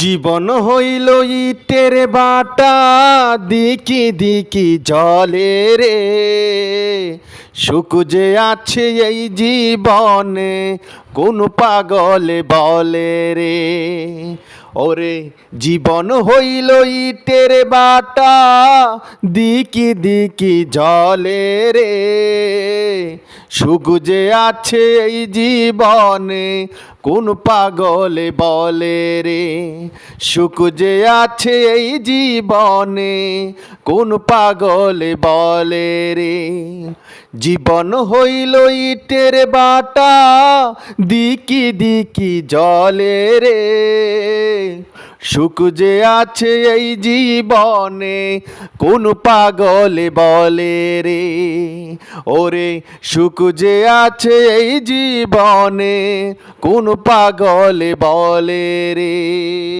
জীবন হইল ইটের বাটা, দিকি দিকি জলে রে। সুখ যে আছে এই জীবনে, কোন পাগলে বলে রে। ওরে জীবন হইল ইটের বাটা, দিকি দিকি জলে রে। সুখ যে আছে এই জীবনে, কোন পাগলে বলে রে। সুখ যে আছে এই জীবনে, কোন পাগলে বলে রে। জীবন হইল ইটের বাটা, দিকি দিকি জলে রে। সুখ যে আছে এই জীবনে, কোন পাগলে বলে রে। ওরে সুখ যে আছে এই জীবনে, কোন পাগলে বলে রে।